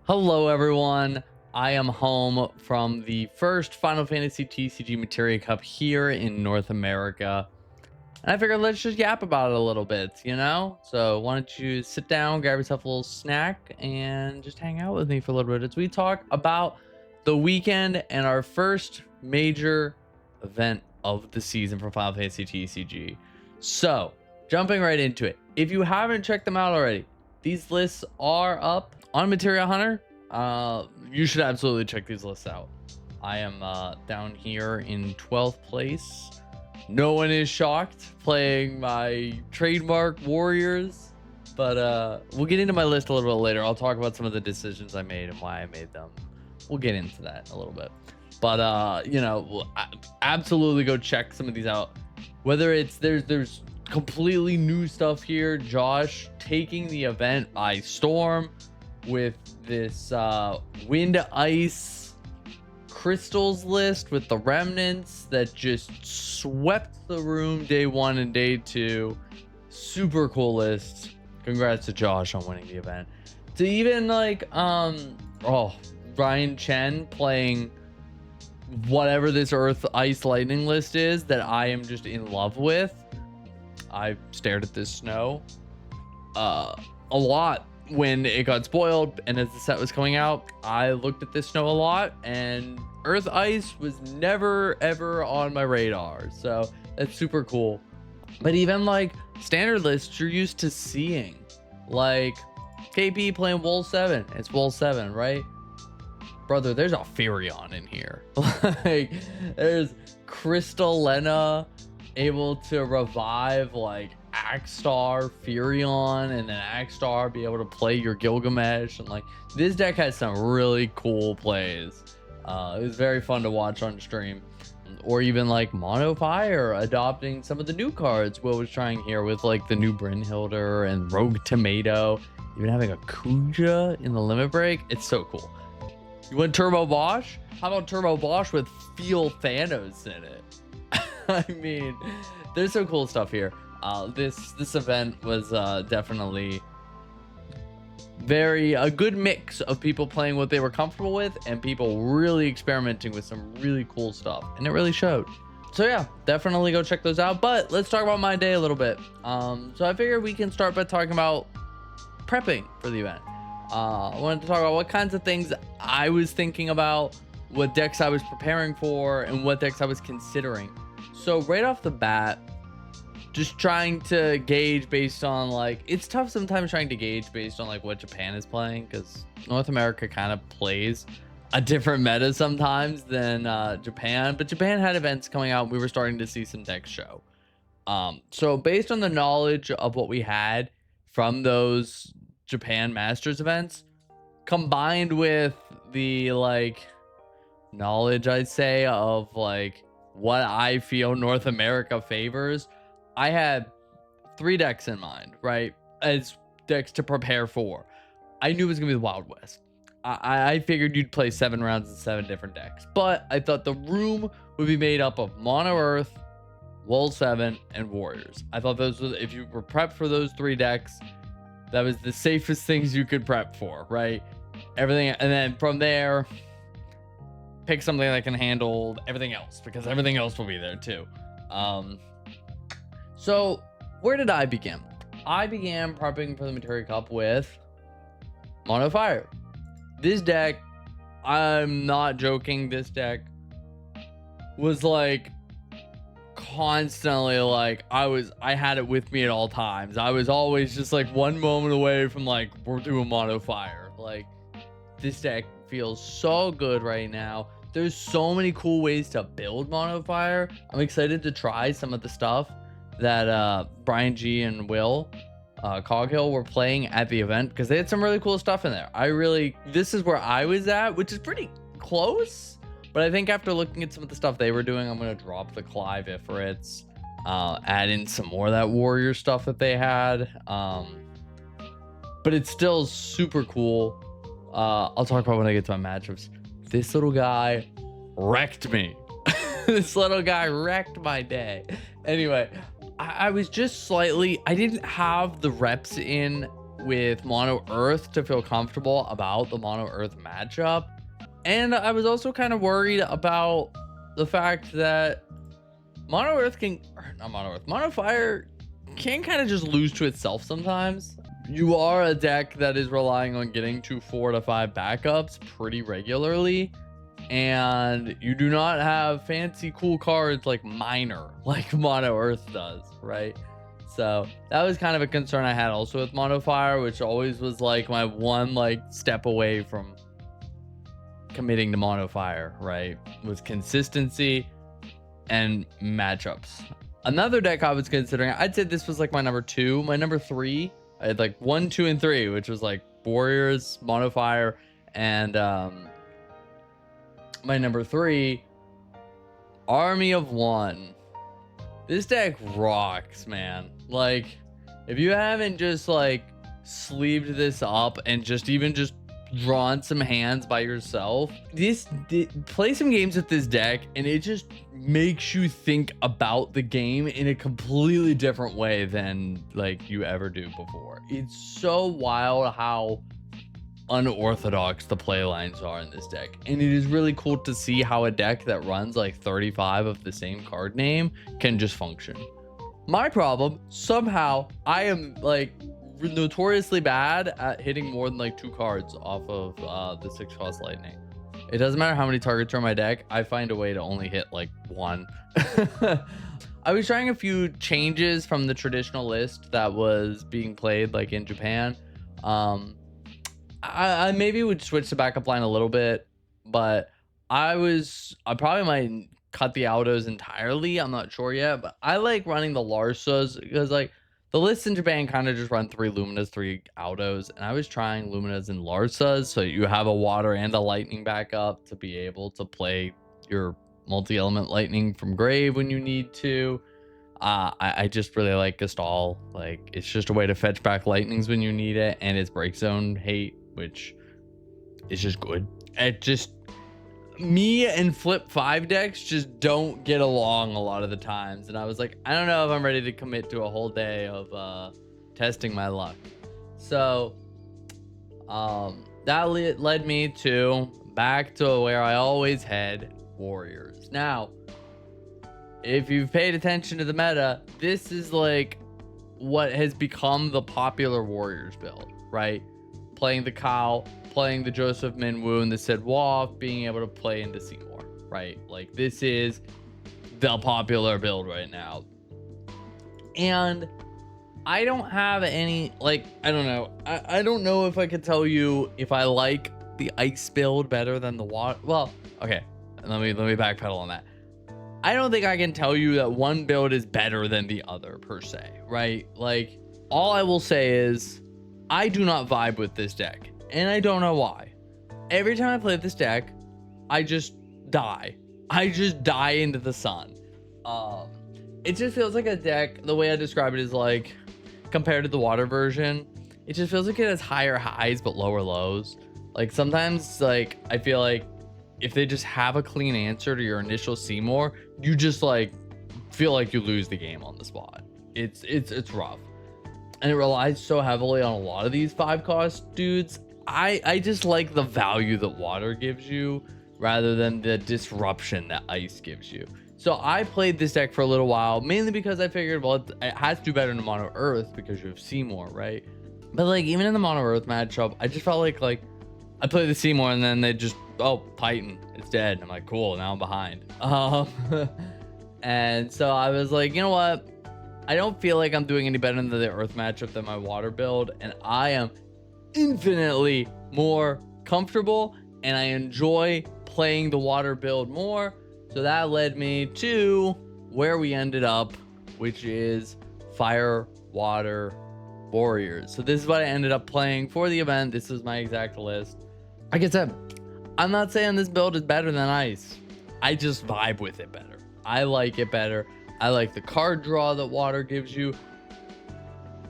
Hello, everyone. I am home from the first Final Fantasy TCG Materia Cup here in North America. And I figured let's just yap about it a little bit, you know? So why don't you sit down, grab yourself a little snack, and just hang out with me for a little bit as we talk about the weekend and our first major event of the season for Final Fantasy TCG. So, jumping right into it. If you haven't checked them out already, these lists are up on Materia Hunter. You should absolutely check these lists out. I am down here in 12th place. No one is shocked playing my trademark Warriors, but we'll get into my list a little bit later. I'll talk about some of the decisions I made and why I made them. We'll get into that a little bit. But you know, absolutely go check some of these out. Whether it's there's completely new stuff here. Josh taking the event by storm with this wind ice crystals list with the remnants that just swept the room day 1 and day 2. Super cool list. Congrats to Josh on winning the event. To even like Ryan Chen playing whatever this earth ice lightning list is that I am just in love with. I stared at this snow a lot when it got spoiled, and as the set was coming out, I looked at this snow a lot, and earth ice was never ever on my radar. So that's super cool. But even like standard lists you're used to seeing, like KP playing Wool 7, it's Wool 7, right? Brother, there's a Furion in here. Like, there's Crystalena able to revive like Axstar Furion, and then Axstar be able to play your Gilgamesh, and like this deck has some really cool plays. It was very fun to watch on stream. Or even like Mono Fire adopting some of the new cards Will was trying here with like the new Brynhilder and Rogue Tomato, even having a Kuja in the limit break. It's so cool. You want Turbo Bosch? How about Turbo Bosch with Feel Thanos in it? I mean, there's some cool stuff here. This event was definitely a good mix of people playing what they were comfortable with and people really experimenting with some really cool stuff, and it really showed. So yeah, definitely go check those out. But let's talk about my day a little bit. So I figured we can start by talking about prepping for the event. I wanted to talk about what kinds of things I was thinking about, what decks I was preparing for, and what decks I was considering. So right off the bat, just trying to gauge based on like, it's tough sometimes trying to gauge based on like what Japan is playing, because North America kind of plays a different meta sometimes than Japan. But Japan had events coming out, we were starting to see some decks show. So based on the knowledge of what we had from those Japan Masters events, combined with the like knowledge I'd say of like what I feel North America favors, I had 3 decks in mind, right, as decks to prepare for. I knew it was gonna be the Wild West. I figured you'd play 7 rounds and 7 different decks, but I thought the room would be made up of Mono Earth, Wool 7, and Warriors. I thought those were, if you were prepped for those 3 decks, that was the safest things you could prep for, right? Everything, and then from there, pick something that can handle everything else, because everything else will be there too. So where did I begin? I began prepping for the Materia Cup with Mono Fire. This deck, I'm not joking, this deck was like constantly like, I had it with me at all times. I was always just like one moment away from like, we're doing Mono Fire. Like, this deck feels so good right now. There's so many cool ways to build Mono Fire. I'm excited to try some of the stuff that Brian G and Will Coghill were playing at the event, because they had some really cool stuff in there. This is where I was at, which is pretty close, but I think after looking at some of the stuff they were doing, I'm going to drop the Clive Ifrits, add in some more of that Warrior stuff that they had, but it's still super cool. I'll talk about when I get to my matchups. This little guy wrecked me. This little guy wrecked my day. Anyway, I was just slightly, I didn't have the reps in with Mono Earth to feel comfortable about the Mono Earth matchup. And I was also kind of worried about the fact that Mono Earth can, or not Mono Earth, Mono Fire can kind of just lose to itself sometimes. You are a deck that is relying on getting to 4 to 5 backups pretty regularly, and you do not have fancy cool cards like Miner like Mono Earth does, right? So that was kind of a concern I had also with Mono Fire, which always was like my one like step away from committing to Mono Fire, right? Was consistency and matchups. Another deck I was considering, I'd say this was like my number 2. My number 3, I had like 1, 2, and 3, which was like Warriors, Mono Fire, and my number 3, Army of One. This deck rocks, man. Like, if you haven't just like sleeved this up and just drawn some hands by yourself, play some games with this deck and it just makes you think about the game in a completely different way than like you ever do before. It's so wild how unorthodox the play lines are in this deck, and it is really cool to see how a deck that runs like 35 of the same card name can just function. My problem, somehow I am like notoriously bad at hitting more than like 2 cards off of the 6-cost lightning. It doesn't matter how many targets are in my deck, I find a way to only hit like 1. I was trying a few changes from the traditional list that was being played like in Japan. I maybe would switch the backup line a little bit, but I probably might cut the autos entirely. I'm not sure yet, but I like running the Larsas because like the lists in Japan kind of just run 3 Luminas, 3 autos, and I was trying Luminas and Larsas so you have a water and a lightning backup to be able to play your multi-element lightning from grave when you need to. I just really like Gestalt. Like, it's just a way to fetch back lightnings when you need it, and it's break zone hate, which is just good. It just, me and flip 5 decks just don't get along a lot of the times, and I was like, I don't know if I'm ready to commit to a whole day of testing my luck. So that led me to back to where I always head, Warriors. Now, if you've paid attention to the meta, this is like what has become the popular Warriors build, right? Playing the Kyle, playing the Joseph Minwoo and the Sid Waff, being able to play into Seymour, right? Like, this is the popular build right now. And I don't have any, like, I don't know. I don't know if I could tell you if I like the ice build better than the water. Well, okay, let me backpedal on that. I don't think I can tell you that one build is better than the other per se, right? Like, all I will say is I do not vibe with this deck, and I don't know why. Every time I play this deck, I just die. I just die into the sun. It just feels like a deck, the way I describe it is like, compared to the water version, it just feels like it has higher highs but lower lows. Like, sometimes, like, I feel like if they just have a clean answer to your initial Seymour, you just like feel like you lose the game on the spot. It's rough, and it relies so heavily on a lot of these 5-cost dudes. I just like the value that water gives you rather than the disruption that ice gives you. So I played this deck for a little while, mainly because I figured, well, it has to do better in the Mono Earth because you have Seymour, right? But like, even in the Mono Earth matchup, I just felt like I played the Seymour and then they just, oh, Titan, it's dead. I'm like, cool, now I'm behind. And so I was like, you know what? I don't feel like I'm doing any better in the Earth matchup than my water build, and I am infinitely more comfortable, and I enjoy playing the water build more. So that led me to where we ended up, which is Fire, Water, Warriors. So this is what I ended up playing for the event. This is my exact list. Like I said, I'm not saying this build is better than Ice. I just vibe with it better. I like it better. I like the card draw that Water gives you.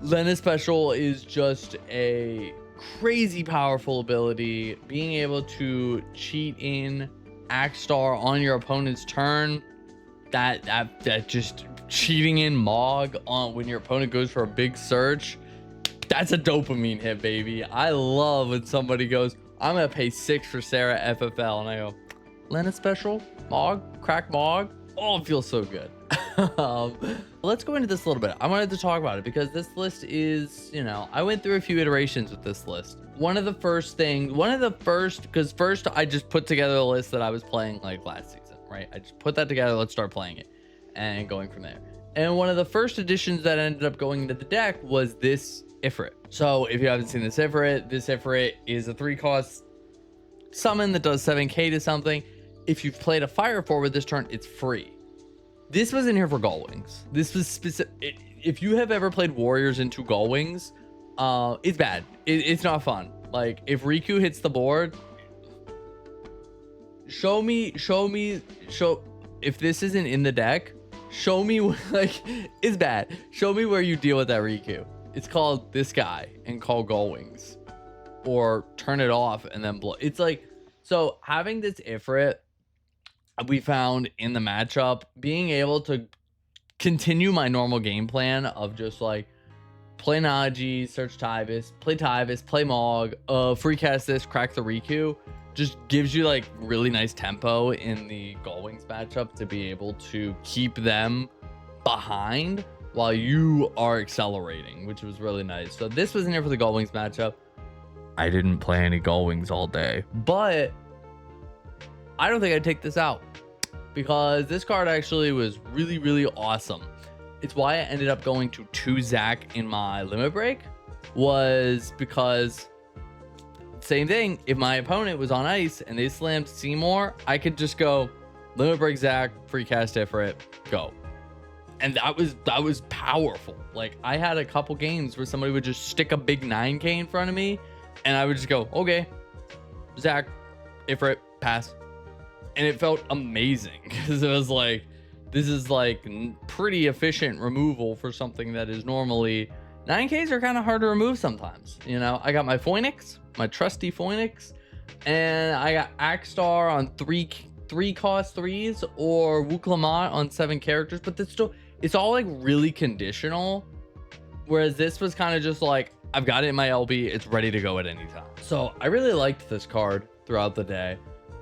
Lena Special is just a crazy powerful ability. Being able to cheat in Axstar on your opponent's turn, that just cheating in Mog on when your opponent goes for a big search, That's a dopamine hit, baby. I love when somebody goes, I'm gonna pay 6 for Sarah FFL, and I go, Lena special, Mog, crack Mog. Oh, it feels so good. Let's go into this a little bit. I wanted to talk about it because this list is, you know, I went through a few iterations with this list. Because first I just put together a list that I was playing like last season, right? I just put that together. Let's start playing it and going from there. And one of the first additions that ended up going into the deck was this Ifrit. So if you haven't seen this Ifrit is a 3-cost summon that does 7k to something. If you've played a Fire forward this turn, it's free. This was in here for Gullwings. This was specific. If you have ever played Warriors into Gullwings, it's bad. It's not fun. Like if Riku hits the board, show if this isn't in the deck, show me like it's bad. Show me where you deal with that Riku. It's called this guy and call Gullwings, or turn it off and then blow. It's like, so having this Ifrit, we found in the matchup, being able to continue my normal game plan of just like play Naji, search Tyvis, play Mog, free cast this, crack the Riku, just gives you like really nice tempo in the Gullwings matchup to be able to keep them behind while you are accelerating, which was really nice. So this was in here for the Gullwings matchup. I didn't play any Gullwings all day, but I don't think I'd take this out because this card actually was really, really awesome. It's why I ended up going to 2 Zac in my limit break, was because same thing. If my opponent was on ice and they slammed Seymour, I could just go limit break Zac, free cast Ifrit, go. And that was powerful. Like I had a couple games where somebody would just stick a big 9k in front of me and I would just go, okay, Zac, Ifrit, pass. And it felt amazing because it was like, this is like pretty efficient removal for something that is normally 9Ks are kind of hard to remove sometimes. You know, I got my Phoenix, my trusty Phoenix, and I got Axstar on 3 cost 3s or Wuklamot on 7 characters, but it's all like really conditional. Whereas this was kind of just like, I've got it in my LB, it's ready to go at any time. So I really liked this card throughout the day.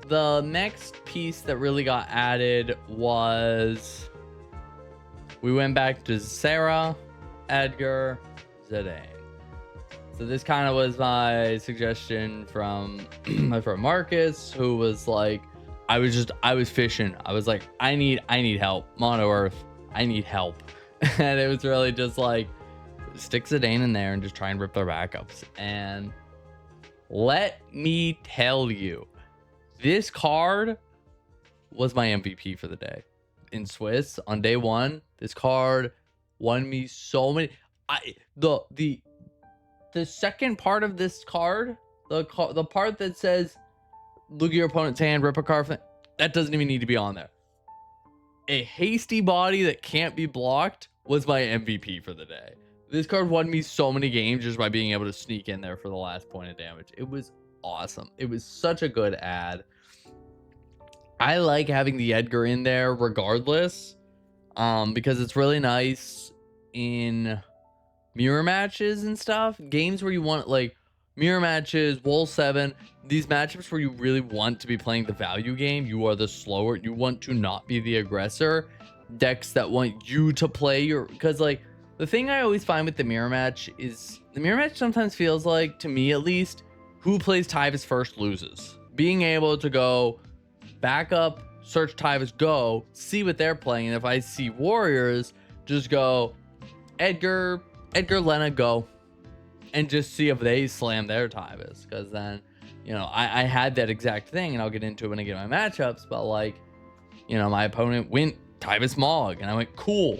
The next piece that really got added was we went back to Sarah, Edgar, Zidane. So this kind of was my suggestion from my friend Marcus, who was like, I was fishing. I was like, I need help. Mono Earth, I need help. And it was really just like, stick Zidane in there and just try and rip their backups. And let me tell you, this card was my MVP for the day. In Swiss, on day 1, this card won me so many. The second part of this card, the part that says, look at your opponent's hand, rip a card from it, that doesn't even need to be on there. A hasty body that can't be blocked was my MVP for the day. This card won me so many games just by being able to sneak in there for the last point of damage. It was awesome. It was such a good ad. I like having the Edgar in there regardless, because it's really nice in mirror matches and stuff. Games where you want like mirror matches, Wall 7, these matchups where you really want to be playing the value game. You are the slower. You want to not be the aggressor. Decks that want you to play your, because like the thing I always find with the mirror match is the mirror match sometimes feels like, to me at least, who plays Tyvis first loses. Being able to go back up, search Tyvis, go, see what they're playing. And if I see Warriors, just go Edgar, Lena, go. And just see if they slam their Tyvis. Because then, you know, I had that exact thing, and I'll get into it when I get my matchups. But like, you know, my opponent went Tyvis Mog, and I went, cool.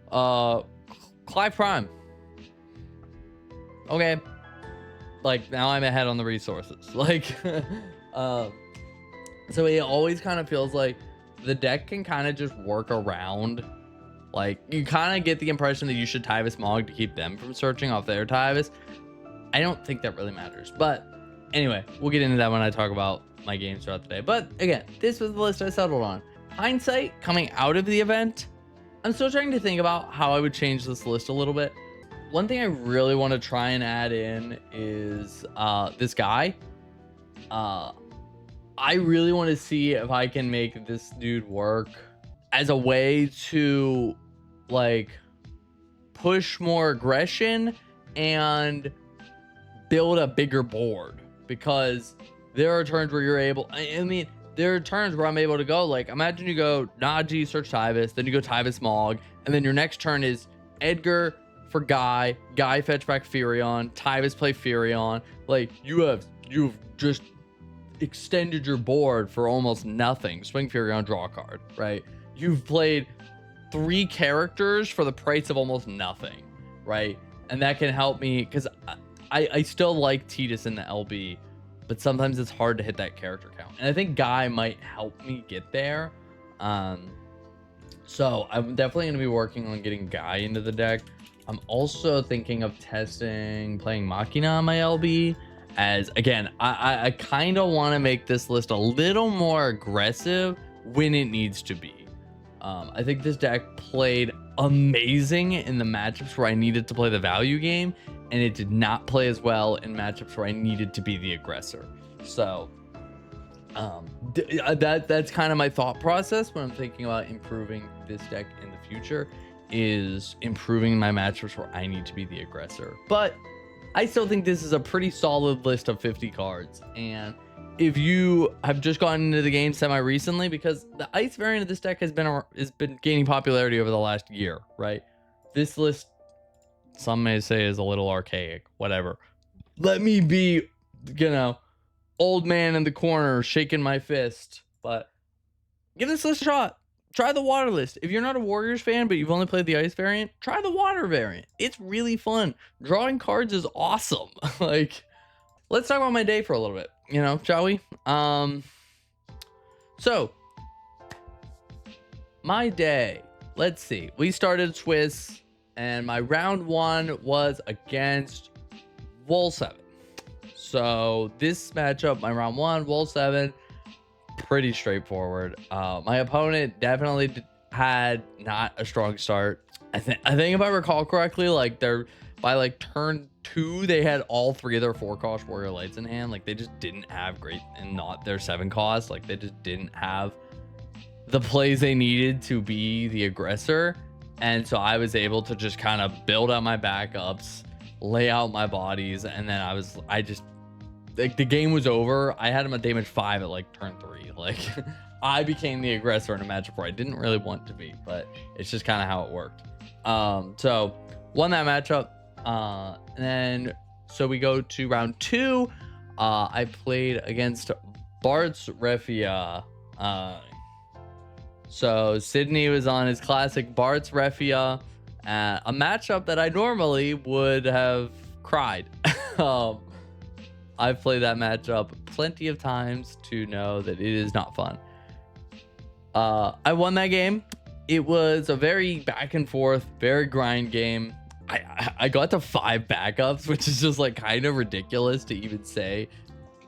Clive Prime. Okay. Like, now I'm ahead on the resources. Like, so it always kind of feels like the deck can kind of just work around. Like, you kind of get the impression that you should Tyvis Mog to keep them from searching off their Tyvis. I don't think that really matters. But anyway, we'll get into that when I talk about my games throughout the day. But again, this was the list I settled on. Hindsight, coming out of the event, I'm still trying to think about how I would change this list a little bit. one thing I really want to try and add in is this guy. I really want to see if I can make this dude work as a way to like push more aggression and build a bigger board, because there are turns where you're able, I mean, there are turns where I'm able to go, like, imagine you go Naji, search Tyvis, then you go Tyvis Mog, and then your next turn is Edgar for Guy fetch back Furion, Tyvis play Furion. Like, you've just extended your board for almost nothing. Swing Furion, draw a card, right? You've played 3 characters for the price of almost nothing, right? And that can help me, because I still like Tidus in the LB, but sometimes it's hard to hit that character count. And I think Guy might help me get there. So I'm definitely going to be working on getting Guy into the deck. I'm also thinking of playing Machina on my LB, as again, I kind of want to make this list a little more aggressive when it needs to be. I think this deck played amazing in the matchups where I needed to play the value game, and it did not play as well in matchups where I needed to be the aggressor. So that's kind of my thought process when I'm thinking about improving this deck in the future, is improving my matchups where I need to be the aggressor. But I still think this is a pretty solid list of 50 cards. And if you have just gotten into the game semi-recently, because the ice variant of this deck has been gaining popularity over the last year, right? This list, some may say, is a little archaic, whatever. Let me be, old man in the corner shaking my fist. But give this list a shot. Try the water list. If you're not a Warriors fan, but you've only played the ice variant, try the water variant. It's really fun. Drawing cards is awesome. Like, let's talk about my day for a little bit, shall we? So my day, let's see. We started Swiss, and my round 1 was against Wall 7. So this matchup, my round 1, Wall 7, pretty straightforward. My opponent definitely had not a strong start. I think if I recall correctly, like by like turn 2, they had all 3 of their 4-cost Warrior Lights in hand. Like, they just didn't have great, and not their 7-cost. Like, they just didn't have the plays they needed to be the aggressor. And so I was able to just kind of build out my backups, lay out my bodies, and then I just like, the game was over. I had him at damage 5 at like turn 3. Like, I became the aggressor in a matchup where I didn't really want to be, but it's just kind of how it worked. So won that matchup. And then so we go to round 2. I played against Bart's Refia. So Sydney was on his classic Bart's Refia, a matchup that I normally would have cried. I've played that matchup plenty of times to know that it is not fun. I won that game. It was a very back and forth, very grind game. I got to 5 backups, which is just like kind of ridiculous to even say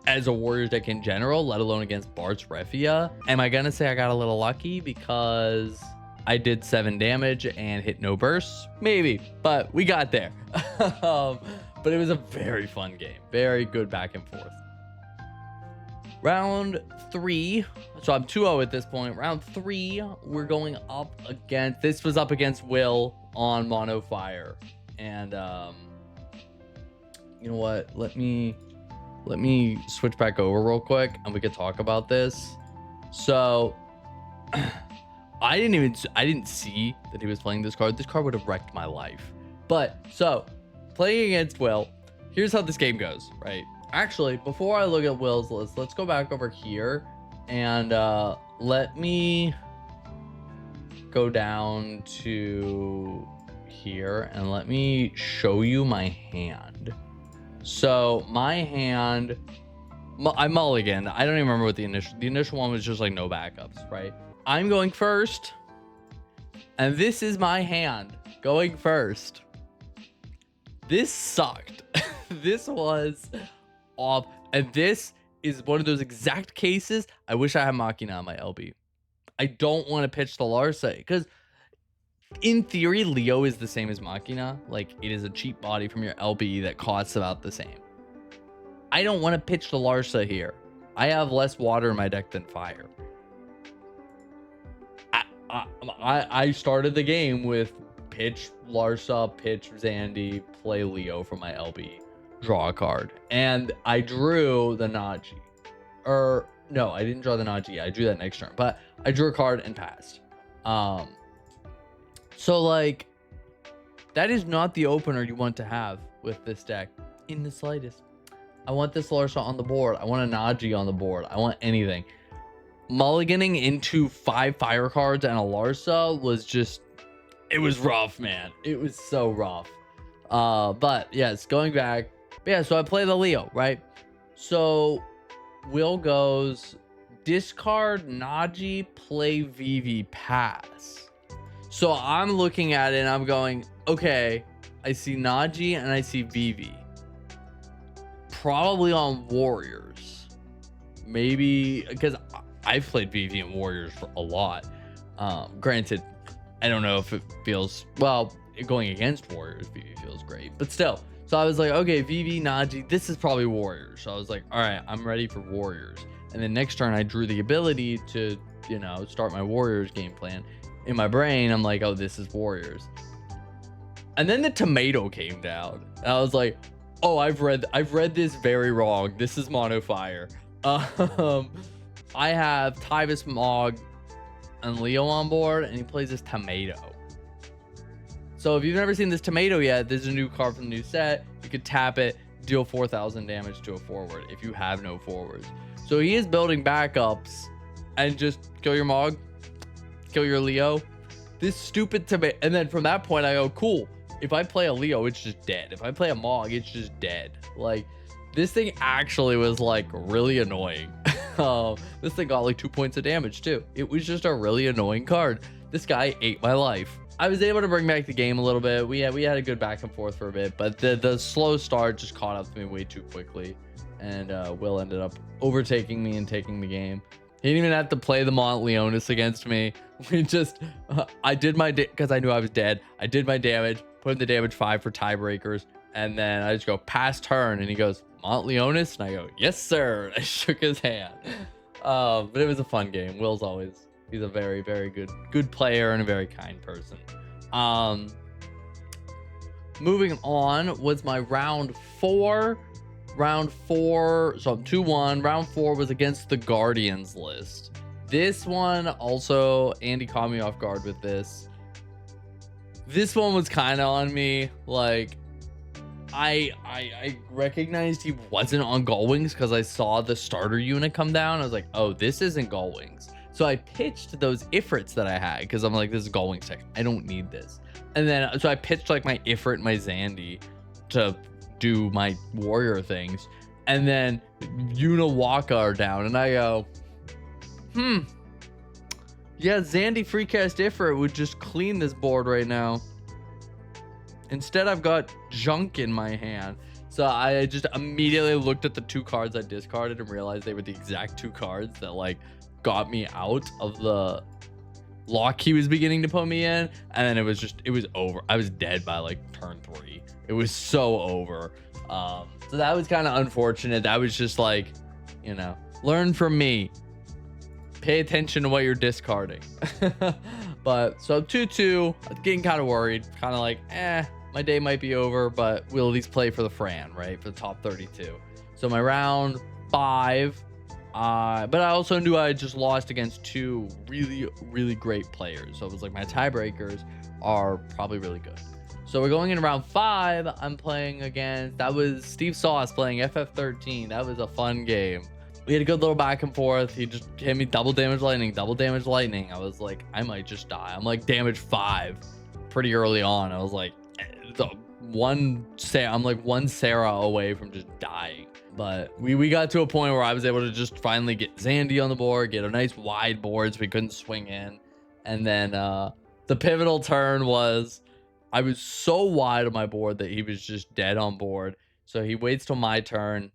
as a Warriors deck in general, let alone against Bart's Refia. Am I gonna say I got a little lucky because I did 7 damage and hit no bursts? Maybe, but we got there. But it was a very fun game. Very good back and forth. Round 3. So I'm 2-0 at this point. Round 3, we're going up against... This was up against Will on Mono Fire. And, you know what? Let me switch back over real quick, and we could talk about this. So, I didn't see that he was playing this card. This card would have wrecked my life. But, so... Playing against Will, here's how this game goes, right? Actually, before I look at Will's list, let's go back over here and let me go down to here and let me show you my hand. So my hand, I mulliganed. I don't even remember what the initial one was, just like no backups, right? I'm going first, and this is my hand going first. This sucked. This was off. And this is one of those exact cases. I wish I had Machina on my LB. I don't want to pitch the Larsa because In theory, Leo is the same as Machina. Like, it is a cheap body from your LB that costs about the same. I don't want to pitch the Larsa here. I have less water in my deck than fire. I started the game with pitch Larsa, pitch Zandy, play Leo for my LB, draw a card. And I drew the Naji. Or, no, I didn't draw the Naji. I drew that next turn. But I drew a card and passed. So, like, that is not the opener you want to have with this deck in the slightest. I want this Larsa on the board. I want a Naji on the board. I want anything. Mulliganing into 5 fire cards and a Larsa was just, it was rough, man. It was so rough. But yes, going back. But yeah, so I play the Leo, right? So Will goes discard Naji, play Vivi, pass. So I'm looking at it and I'm going, okay, I see Naji and I see Vivi. Probably on Warriors. Maybe because I've played Vivi and Warriors for a lot. Granted, I don't know if it feels, well, going against Warriors, Vivi feels great, but still. So I was like, okay, Vivi, Naji, this is probably Warriors. So I was like, all right, I'm ready for Warriors. And then next turn I drew the ability to, you know, start my Warriors game plan. In my brain, I'm like, oh, this is Warriors. And then the tomato came down. And I was like, oh, I've read this very wrong. This is mono fire. I have Tyvis, Mog, and Leo on board, and he plays this tomato. So if you've never seen this tomato yet, this is a new card from the new set. You could tap it, deal 4,000 damage to a forward if you have no forwards. So he is building backups, and just kill your Mog, kill your Leo. This stupid tomato, and then from that point I go, cool. If I play a Leo, it's just dead. If I play a Mog, it's just dead. Like, this thing actually was like really annoying. This thing got like 2 points of damage too. It was just a really annoying card. This guy ate my life. I was able to bring back the game a little bit. We had a good back and forth for a bit, but the slow start just caught up to me way too quickly, and Will ended up overtaking me and taking the game. He didn't even have to play the Mont Leonis against me. We just, I did my, because I knew I was dead. I did my damage, put in the damage 5 for tiebreakers, and then I just go pass turn, and he goes, Mont Leonis? And I go, yes, sir. I shook his hand. But it was a fun game. Will's always, he's a very, very good player and a very kind person. Moving on was my round 4. Round 4, so I'm 2-1. Round 4 was against the Guardians list. This one also, Andy caught me off guard with this. This one was kind of on me. Like, I recognized he wasn't on Gullwings because I saw the starter unit come down. I was like, oh, this isn't Gullwings. So I pitched those Ifrits that I had because I'm like, this is Gullwings tech. I don't need this. And then, so I pitched like my Ifrit and my Zandy to do my warrior things. And then Unawaka are down. And I go, yeah, Zandy Freecast Ifrit would just clean this board right now. Instead, I've got junk in my hand. So I just immediately looked at the 2 cards I discarded and realized they were the exact 2 cards that like got me out of the lock he was beginning to put me in. And then it was over. I was dead by like turn 3. It was so over. So that was kind of unfortunate. That was just like, you know, learn from me. Pay attention to what you're discarding. But so 2-2, getting kind of worried, kind of like, my day might be over, but we'll at least play for the Fran, right? For the top 32. So my round 5, but I also knew I just lost against 2 really, really great players. So it was like my tiebreakers are probably really good. So we're going in round 5. I'm playing against, that was Steve Sauce playing FF13. That was a fun game. We had a good little back and forth. He just hit me double damage lightning. I was like, I might just die. I'm like damage 5 pretty early on. I was like, I'm like 1 Sarah away from just dying. But we got to a point where I was able to just finally get Zandy on the board, get a nice wide board so we couldn't swing in. And then the pivotal turn was, I was so wide on my board that he was just dead on board. So he waits till my turn.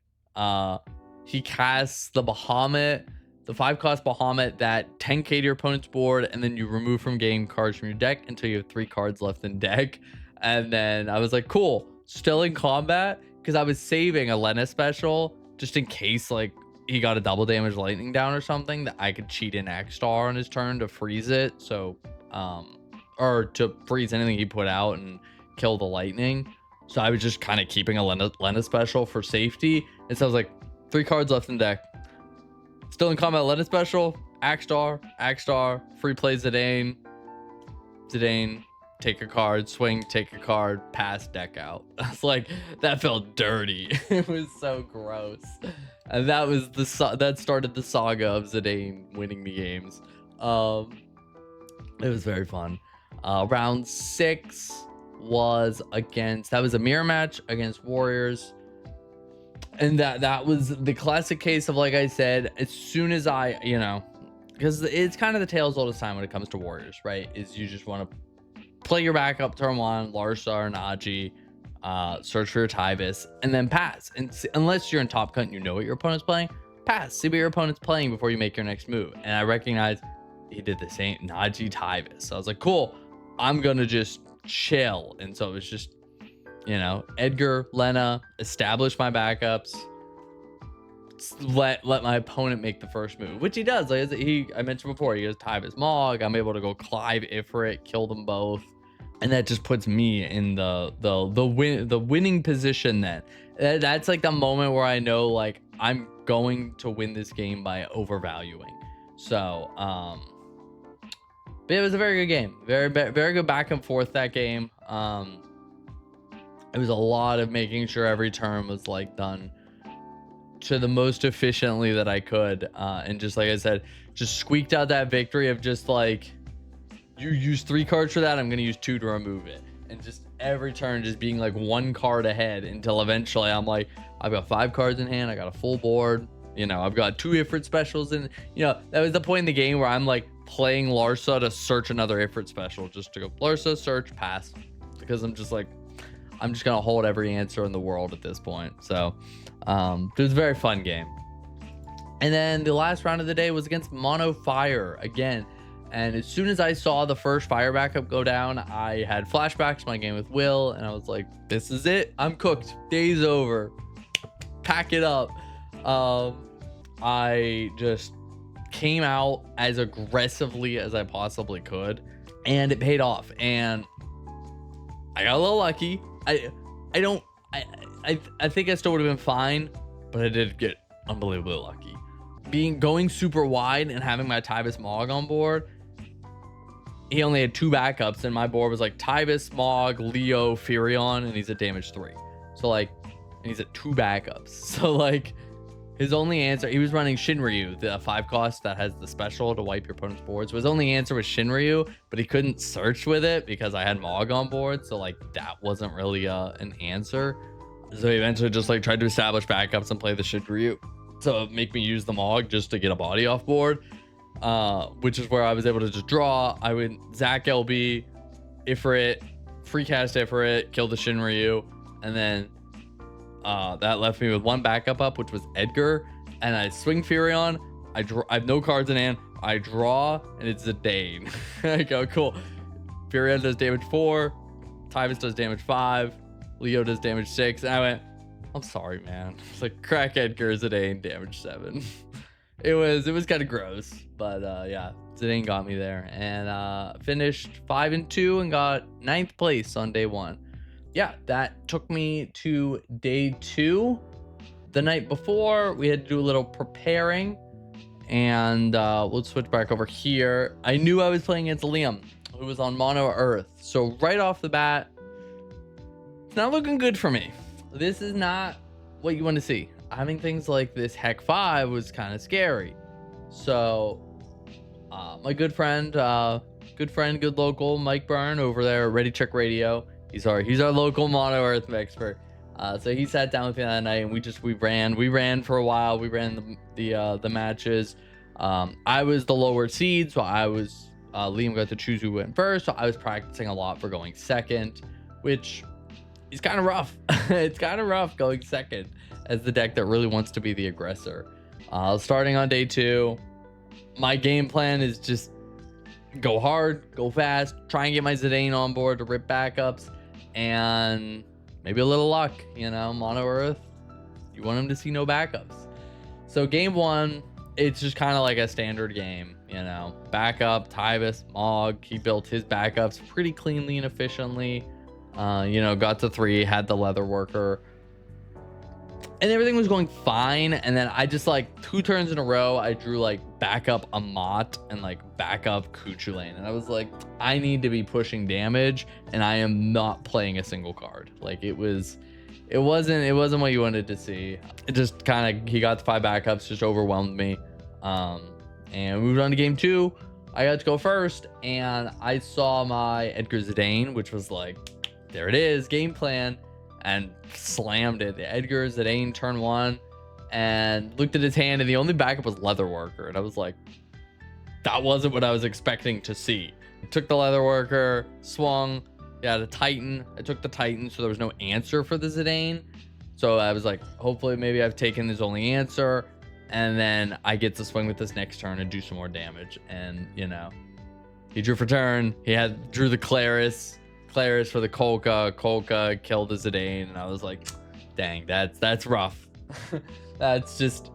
He casts the Bahamut, the 5-cost Bahamut that 10k to your opponent's board, and then you remove from game cards from your deck until you have 3 cards left in deck. And then I was like, cool, still in combat, because I was saving a Lena special just in case like he got a double damage lightning down or something, that I could cheat in X-Star on his turn to freeze it. So or to freeze anything he put out and kill the lightning. So I was just kind of keeping a Lena special for safety. And so I was like, 3 cards left in deck. Still in combat, Lena special, X-Star, free play Zidane, take a card, swing, take a card, pass, deck out. I was like, that felt dirty. It was so gross. And that was that started the saga of Zidane winning me games. It was very fun. Round 6 was that was a mirror match against Warriors. And that was the classic case of, like I said, as soon as I, because it's kind of the tale's oldest time when it comes to Warriors, right? Is you just want to play your backup turn 1, Larsa or Naji, search for your Tyvis, and then pass. And unless you're in top cut and you know what your opponent's playing, pass. See what your opponent's playing before you make your next move. And I recognized he did the same, Naji Tyvis. So I was like, cool, I'm going to just chill. And so it was just, Edgar, Lena, establish my backups, let my opponent make the first move, which he does. Like I mentioned before, he goes Tyvis Mog. I'm able to go Clive Ifrit, kill them both, and that just puts me in the winning position. Then that's like the moment where I know like I'm going to win this game by overvaluing. So but it was a very good game, very good back and forth that game. It was a lot of making sure every turn was like done to the most efficiently that I could, and just like I said, just squeaked out that victory of just like, you use 3 cards for that, I'm gonna use 2 to remove it, and just every turn just being like 1 card ahead until eventually I'm like, I've got 5 cards in hand, I got a full board, I've got 2 Ifrit specials, and that was the point in the game where I'm like playing Larsa to search another Ifrit special, just to go Larsa, search, pass, because I'm just like, I'm just gonna hold every answer in the world at this point. So it was a very fun game. And then the last round of the day was against Mono Fire again. And as soon as I saw the first fire backup go down, I had flashbacks to my game with Will, and I was like, this is it, I'm cooked, day's over, pack it up. I just came out as aggressively as I possibly could, and it paid off, and I got a little lucky. I think I still would have been fine, but I did get unbelievably lucky. Going super wide and having my Tyvis Mog on board, he only had 2 backups, and my board was like Tyvis, Mog, Leo, Furion, and he's at damage 3. So like, and he's at 2 backups. So like, his only answer, he was running Shinryu, the 5-cost that has the special to wipe your opponent's board. So his only answer was Shinryu, but he couldn't search with it because I had Mog on board. So like, that wasn't really an answer. So he eventually just like tried to establish backups and play the Shinryu to make me use the Mog just to get a body off board, which is where I was able to just draw. I would Zac LB, Ifrit, free cast Ifrit, kill the Shinryu, and then that left me with 1 backup up, which was Edgar, and I swing Furion. I have no cards in hand. I draw, and it's Zidane. I go, cool. Furion does damage 4, Tyvis does damage 5, Leo does damage 6, and I went, I'm sorry, man. It's like crack Edgar, Zidane, damage 7. It was kind of gross, but yeah, Zidane got me there, and finished 5-2 and got 9th place on day 1. Yeah, that took me to day 2. The night before, we had to do a little preparing, and we'll switch back over here. I knew I was playing against Liam, who was on Mono Earth. So right off the bat, it's not looking good for me. This is not what you want to see. Having things like this Heck 5 was kind of scary. So my good friend, good local Mike Byrne over there at Ready Check Radio, he's our local Mono Earth expert. So he sat down with me that night, and we ran for a while. We ran the matches. I was the lower seed, so Liam got to choose who went first. So I was practicing a lot for going second, which is kind of rough. It's kind of rough going second as the deck that really wants to be the aggressor. Starting on day 2, my game plan is just go hard, go fast, try and get my Zidane on board to rip backups, and maybe a little luck, you know, mono earth. You want him to see no backups. So game one, it's just kind of like a standard game, you know, backup, Tybus, Mog. He built his backups pretty cleanly and efficiently. You know, got to 3, had the leather worker, and everything was going fine. And then I just like 2 turns in a row, I drew like backup Amat and like backup Kuchulain, and I was like, I need to be pushing damage, and I am not playing a single card. Like it wasn't what you wanted to see. It just kind of, he got the 5 backups, just overwhelmed me. And we moved on to game 2. I got to go first, and I saw my Edgar Zidane, which was like, there it is, game plan, and slammed it. The Edgar Zidane turn 1, and looked at his hand, and the only backup was leather worker, and I was like, that wasn't what I was expecting to see. I took the leather worker, swung. Yeah, the Titan. I took the Titan, so there was no answer for the Zidane. So I was like, hopefully maybe I've taken his only answer, and then I get to swing with this next turn and do some more damage. And you know, he drew for turn. He drew the Claris for the Kolka killed the Zidane, and I was like, dang, that's rough. That's just,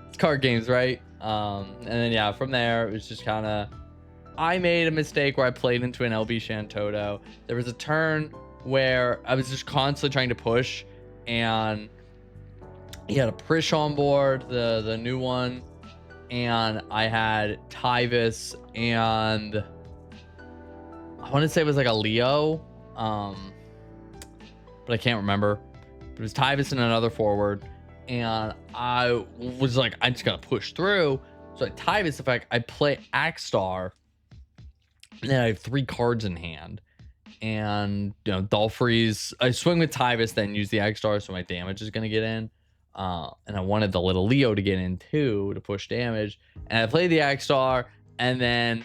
it's card games, right? And then yeah, from there it was just kind of, I made a mistake where I played into an LB Shantoto. There was a turn where I was just constantly trying to push, and he had a Prish on board, the new one, and I had Tyvis, and I want to say it was like a Leo, but I can't remember. But it was Tyvis and another forward, and I was like, I'm just gonna push through. So at Tyvis, if I play Axstar, and then I have 3 cards in hand, and you know, Dolphreeze, I swing with Tyvis, then use the Axstar, so my damage is gonna get in. And I wanted the little Leo to get in too to push damage, and I played the Axstar, and then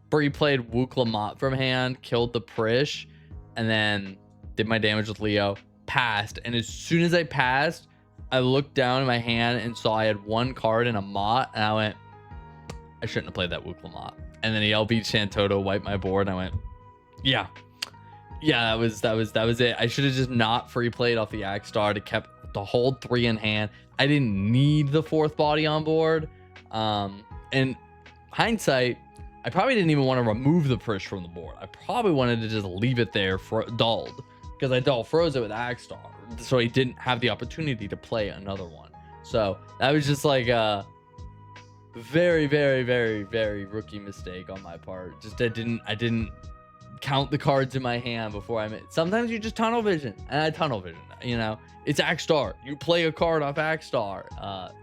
Bree played Wuklamot from hand, killed the Prish, and then did my damage with Leo, passed. And as soon as I passed, I looked down in my hand and saw I had 1 card in a Mott, and I went, I shouldn't have played that Wuklamot. And then he LB Shantoto wiped my board, and I went, yeah, that was it. I should have just not free played off the Axstar to kept the whole 3 in hand. I didn't need the 4th body on board. And hindsight, I probably didn't even want to remove the Prish from the board. I probably wanted to just leave it there for dulled, because I dull froze it with Axstar, so he didn't have the opportunity to play another one. So that was just like a very, very, very, very rookie mistake on my part. Just I didn't count the cards in my hand before I made. Sometimes you just tunnel vision, and I tunnel vision. You know, it's Axstar. You play a card off Axstar.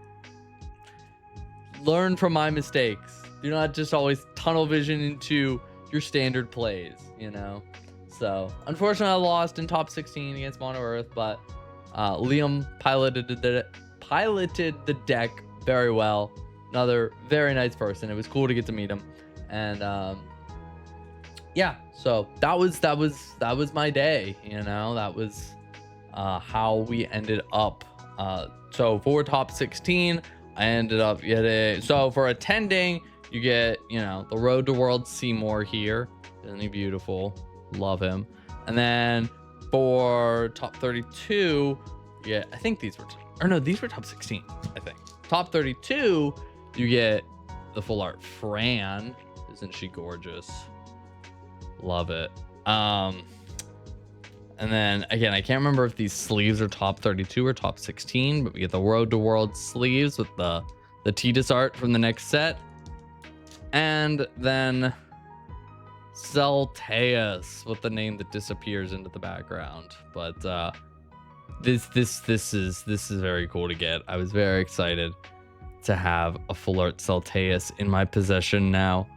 Learn from my mistakes. Do not just always tunnel vision into your standard plays, you know. So unfortunately, I lost in top 16 against Mono Earth, but Liam piloted the deck very well. Another very nice person. It was cool to get to meet him, and yeah. So that was my day. You know, that was how we ended up. So for top 16, I ended up getting. So for attending, you get, you know, the Road to World Seymour here. Isn't he beautiful? Love him. And then for top 32, yeah, I think these were top 16. I think top 32, you get the full art Fran. Isn't she gorgeous? Love it. And then again, I can't remember if these sleeves are top 32 or top 16, but we get the Road to World sleeves with the Tidus art from the next set. And then Celteus with the name that disappears into the background. But this is very cool to get. I was very excited to have a full art Celteus in my possession now.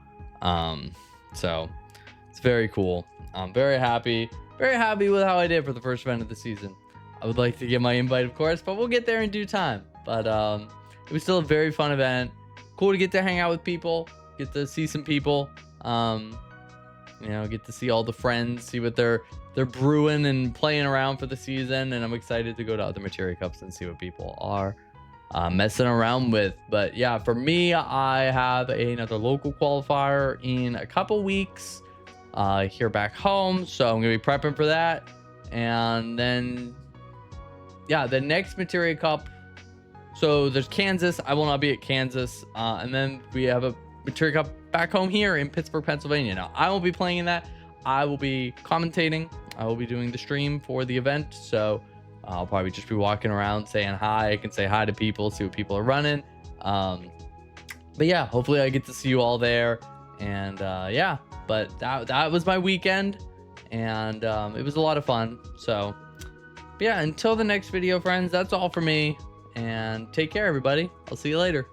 So it's very cool. I'm very happy with how I did for the first event of the season. I would like to get my invite, of course, but we'll get there in due time. But it was still a very fun event. Cool to get to hang out with people, get to see some people. You know, get to see all the friends, see what they're brewing and playing around for the season. And I'm excited to go to other Materia Cups and see what people are messing around with. But yeah, for me, I have another local qualifier in a couple weeks here back home, so I'm gonna be prepping for that. And then yeah, the next Materia Cup, so there's Kansas. I will not be at Kansas, and then we have a Materia Cup back home here in Pittsburgh, Pennsylvania. Now I won't be playing in that. I will be commentating. I will be doing the stream for the event, so I'll probably just be walking around saying hi. I can say hi to people, see what people are running. But yeah, hopefully I get to see you all there. And yeah, but that was my weekend, and it was a lot of fun. So yeah, until the next video, friends, that's all for me. And take care, everybody. I'll see you later.